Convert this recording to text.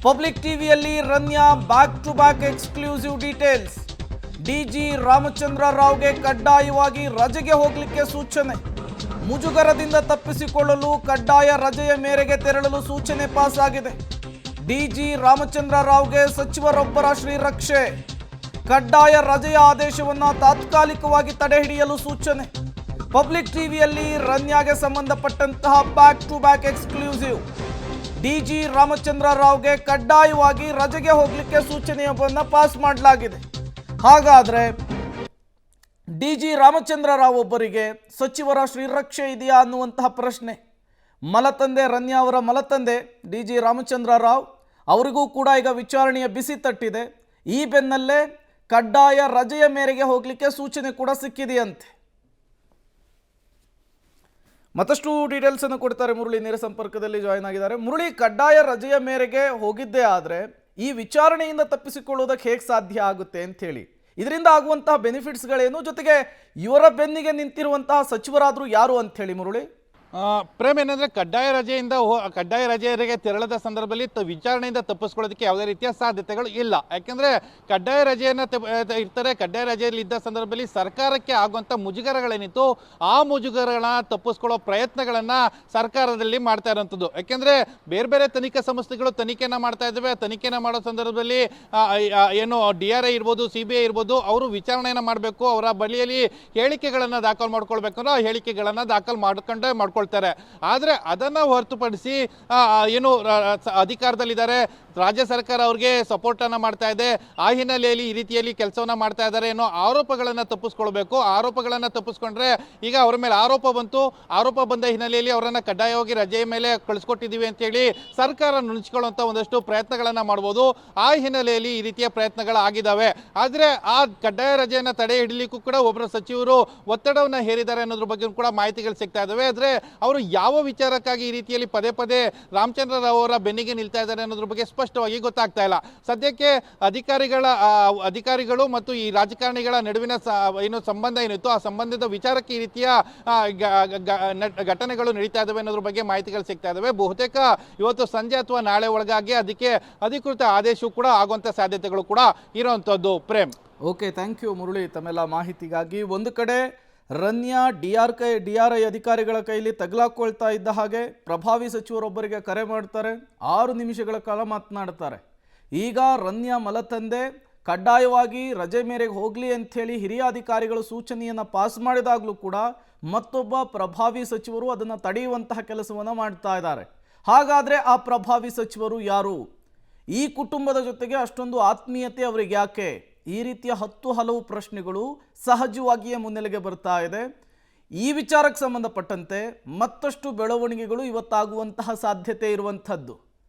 Public ಟಿವಿಯಲ್ಲಿ Ranya back to back exclusive details. DG Ramachandra ರಾವ್ಗೆ ಕಡ್ಡಾಯವಾಗಿ ರಜೆಗೆ ಹೋಗಲಿಕ್ಕೆ ಸೂಚನೆ. ಮುಜುಗರದಿಂದ ತಪ್ಪಿಸಿಕೊಳ್ಳಲು ಕಡ್ಡಾಯ ರಜೆಯ ಮೇರೆಗೆ ತೆರಳಲು ಸೂಚನೆ ಪಾಸ್ ಆಗಿದೆ. ಡಿಜಿ ರಾಮಚಂದ್ರ ರಾವ್ಗೆ ಸಚಿವರೊಬ್ಬರ ಶ್ರೀರಕ್ಷೆ. ಕಡ್ಡಾಯ ರಜೆಯ ಆದೇಶವನ್ನು ತಾತ್ಕಾಲಿಕವಾಗಿ ತಡೆಹಿಡಿಯಲು ಸೂಚನೆ. ಪಬ್ಲಿಕ್ ಟಿವಿಯಲ್ಲಿ ರನ್ಯಾಗೆ ಸಂಬಂಧಪಟ್ಟಂತಹ back to back exclusive. DG Ramachandra ರಾವ್ಗೆ ಕಡ್ಡಾಯವಾಗಿ ರಜೆಗೆ ಹೋಗಲಿಕ್ಕೆ ಸೂಚನೆಯನ್ನು ಪಾಸ್ ಮಾಡಲಾಗಿದೆ. ಹಾಗಾದರೆ ಡಿಜಿ ರಾಮಚಂದ್ರ ರಾವ್ ಒಬ್ಬರಿಗೆ ಸಚಿವರ ಶ್ರೀರಕ್ಷೆ ಇದೆಯಾ ಅನ್ನುವಂತಹ ಪ್ರಶ್ನೆ. ಮಲತಂದೆ ರನ್ಯಾ ಅವರ ಮಲತಂದೆ ಡಿಜಿ ರಾಮಚಂದ್ರ ರಾವ್ ಅವರಿಗೂ ಕೂಡ ಈಗ ವಿಚಾರಣೆಯ ಬಿಸಿ ತಟ್ಟಿದೆ. ಈ ಬೆನ್ನಲ್ಲೇ ಕಡ್ಡಾಯ ರಜೆಯ ಮೇರೆಗೆ ಹೋಗಲಿಕ್ಕೆ ಸೂಚನೆ ಕೂಡ ಸಿಕ್ಕಿದೆಯಂತೆ. ಮತ್ತಷ್ಟು ಡೀಟೇಲ್ಸ್ ಅನ್ನು ಕೊಡ್ತಾರೆ ಮುರಳಿ, ನೇರ ಸಂಪರ್ಕದಲ್ಲಿ ಜಾಯಿನ್ ಆಗಿದ್ದಾರೆ. ಮುರಳಿ, ಕಡ್ಡಾಯ ರಜೆಯ ಮೇರೆಗೆ ಹೋಗಿದ್ದೇ ಆದರೆ ಈ ವಿಚಾರಣೆಯಿಂದ ತಪ್ಪಿಸಿಕೊಳ್ಳೋದಕ್ಕೆ ಹೇಗೆ ಸಾಧ್ಯ ಆಗುತ್ತೆ ಅಂತ ಹೇಳಿ, ಇದರಿಂದ ಆಗುವಂತಹ ಬೆನಿಫಿಟ್ಸ್ಗಳೇನು, ಜೊತೆಗೆ ಇವರ ಬೆನ್ನಿಗೆ ನಿಂತಿರುವಂತಹ ಸಚಿವರಾದರೂ ಯಾರು ಅಂತ ಹೇಳಿ ಮುರಳಿ? ಪ್ರೇಮ್, ಏನಂದರೆ ಕಡ್ಡಾಯ ರಜೆಗೆ ತೆರಳದ ಸಂದರ್ಭದಲ್ಲಿ ವಿಚಾರಣೆಯಿಂದ ತಪ್ಪಿಸ್ಕೊಳ್ಳೋದಕ್ಕೆ ಯಾವುದೇ ರೀತಿಯ ಸಾಧ್ಯತೆಗಳು ಇಲ್ಲ. ಯಾಕೆಂದರೆ ಕಡ್ಡಾಯ ರಜೆಯನ್ನು ಇರ್ತಾರೆ. ಕಡ್ಡಾಯ ರಜೆಯಲ್ಲಿ ಇದ್ದ ಸಂದರ್ಭದಲ್ಲಿ ಸರ್ಕಾರಕ್ಕೆ ಆಗುವಂಥ ಮುಜುಗರಗಳೇನಿತ್ತು ಆ ಮುಜುಗರಗಳನ್ನ ತಪ್ಪಿಸ್ಕೊಳ್ಳೋ ಪ್ರಯತ್ನಗಳನ್ನು ಸರ್ಕಾರದಲ್ಲಿ ಮಾಡ್ತಾ ಇರೋಂಥದ್ದು. ಯಾಕೆಂದರೆ ಬೇರೆ ಬೇರೆ ತನಿಖಾ ಸಂಸ್ಥೆಗಳು ತನಿಖೆಯನ್ನು ಮಾಡ್ತಾ ಇದ್ದಾವೆ. ತನಿಖೆಯನ್ನು ಮಾಡೋ ಸಂದರ್ಭದಲ್ಲಿ ಏನು DRI ಇರ್ಬೋದು, CBI ಇರ್ಬೋದು, ಅವರು ವಿಚಾರಣೆಯನ್ನು ಮಾಡಬೇಕು. ಅವರ ಬಳಿಯಲ್ಲಿ ಹೇಳಿಕೆಗಳನ್ನು ದಾಖಲು ಮಾಡ್ಕೊಳ್ಬೇಕು ಅಂದ್ರೆ ಆ ಹೇಳಿಕೆಗಳನ್ನು ದಾಖಲು ಮಾಡ್ಕೊಳ್ತಾರೆ. ಆದರೆ ಅದನ್ನು ಹೊರತುಪಡಿಸಿ ಏನು ಅಧಿಕಾರದಲ್ಲಿದ್ದಾರೆ, ರಾಜ್ಯ ಸರ್ಕಾರ ಅವ್ರಿಗೆ ಸಪೋರ್ಟನ್ನು ಮಾಡ್ತಾ ಇದೆ, ಆ ಹಿನ್ನೆಲೆಯಲ್ಲಿ ಈ ರೀತಿಯಲ್ಲಿ ಕೆಲಸವನ್ನು ಮಾಡ್ತಾ ಇದ್ದಾರೆ ಏನೋ ಆರೋಪಗಳನ್ನು ತಪ್ಪಿಸ್ಕೊಳ್ಬೇಕು. ಆರೋಪಗಳನ್ನು ತಪ್ಪಿಸ್ಕೊಂಡ್ರೆ ಈಗ ಅವರ ಮೇಲೆ ಆರೋಪ ಬಂದ ಹಿನ್ನೆಲೆಯಲ್ಲಿ ಅವರನ್ನು ಕಡ್ಡಾಯವಾಗಿ ರಜೆಯ ಮೇಲೆ ಕಳಿಸ್ಕೊಟ್ಟಿದ್ದೀವಿ ಅಂತೇಳಿ ಸರ್ಕಾರ ನುಣುಚಿಕೊಳ್ಳುವಂಥ ಒಂದಷ್ಟು ಪ್ರಯತ್ನಗಳನ್ನು ಮಾಡ್ಬೋದು. ಆ ಹಿನ್ನೆಲೆಯಲ್ಲಿ ಈ ರೀತಿಯ ಪ್ರಯತ್ನಗಳಾಗಿದ್ದಾವೆ. ಆದರೆ ಆ ಕಡ್ಡಾಯ ರಜೆಯನ್ನು ತಡೆ ಹಿಡಲಿಕ್ಕೂ ಕೂಡ ಒಬ್ಬರ ಸಚಿವರು ಒತ್ತಡವನ್ನು ಹೇರಿದ್ದಾರೆ ಅನ್ನೋದ್ರ ಬಗ್ಗೆ ಕೂಡ ಮಾಹಿತಿಗಳು ಸಿಗ್ತಾ ಇದ್ದಾವೆ. ಆದರೆ ಅವರು ಯಾವ ವಿಚಾರಕ್ಕಾಗಿ ಈ ರೀತಿಯಲ್ಲಿ ಪದೇ ಪದೇ ರಾಮಚಂದ್ರ ರಾವ್ ಅವರ ಬೆನ್ನಿಗೆ ನಿಲ್ತಾ ಇದ್ದಾರೆ ಅನ್ನೋದ್ರ ಬಗ್ಗೆ ಸ್ಪಷ್ಟವಾಗಿ ಗೊತ್ತಾಗ್ತಾ ಇಲ್ಲ. ಸದ್ಯಕ್ಕೆ ಅಧಿಕಾರಿಗಳು ಮತ್ತು ಈ ರಾಜಕಾರಣಿಗಳ ನಡುವಿನ ಏನು ಸಂಬಂಧ ಏನಿತ್ತು ಆ ಸಂಬಂಧದ ವಿಚಾರಕ್ಕೆ ಈ ರೀತಿಯ ಘಟನೆಗಳು ನಡೀತಾ ಇದ್ದಾವೆ ಅನ್ನೋದ್ರ ಬಗ್ಗೆ ಮಾಹಿತಿಗಳು ಸಿಗ್ತಾ ಇದ್ದಾವೆ. ಬಹುತೇಕ ಇವತ್ತು ಸಂಜೆ ಅಥವಾ ನಾಳೆ ಒಳಗಾಗಿ ಅದಕ್ಕೆ ಅಧಿಕೃತ ಆದೇಶವೂ ಕೂಡ ಆಗುವಂಥ ಸಾಧ್ಯತೆಗಳು ಕೂಡ ಇರುವಂಥದ್ದು. Prem, okay, thank you Murali ತಮ್ಮೆಲ್ಲ ಮಾಹಿತಿಗಾಗಿ. ಒಂದು ಕಡೆ ರನ್ಯಾ DRI ಅಧಿಕಾರಿಗಳ ಕೈಲಿ ತಗಲಾಕೊಳ್ತಾ ಇದ್ದ ಹಾಗೆ ಪ್ರಭಾವಿ ಸಚಿವರೊಬ್ಬರಿಗೆ ಕರೆ ಮಾಡ್ತಾರೆ, 6 ನಿಮಿಷಗಳ ಕಾಲ ಮಾತನಾಡ್ತಾರೆ. ಈಗ ರನ್ಯಾ ಮಲತಂದೆ ಕಡ್ಡಾಯವಾಗಿ ರಜೆ ಮೇರೆಗೆ ಹೋಗಲಿ ಅಂಥೇಳಿ ಹಿರಿಯ ಅಧಿಕಾರಿಗಳು ಸೂಚನೆಯನ್ನು ಪಾಸ್ ಮಾಡಿದಾಗಲೂ ಕೂಡ ಮತ್ತೊಬ್ಬ ಪ್ರಭಾವಿ ಸಚಿವರು ಅದನ್ನು ತಡೆಯುವಂತಹ ಕೆಲಸವನ್ನು ಮಾಡ್ತಾ ಇದ್ದಾರೆ. ಹಾಗಾದರೆ ಆ ಪ್ರಭಾವಿ ಸಚಿವರು ಯಾರು? ಈ ಕುಟುಂಬದ ಜೊತೆಗೆ ಅಷ್ಟೊಂದು ಆತ್ಮೀಯತೆ ಅವರಿಗೆ ಯಾಕೆ? ಈ ರೀತಿಯ ಹಲವು ಪ್ರಶ್ನೆಗಳು ಸಹಜವಾಗಿಯೇ ಮುನ್ನೆಲೆಗೆ ಬರ್ತಾ ಇದೆ. ಈ ವಿಚಾರಕ್ಕೆ ಸಂಬಂಧಪಟ್ಟಂತೆ ಮತ್ತಷ್ಟು ಬೆಳವಣಿಗೆಗಳು ಇವತ್ತಾಗುವಂತಹ ಸಾಧ್ಯತೆ ಇರುವಂಥದ್ದು.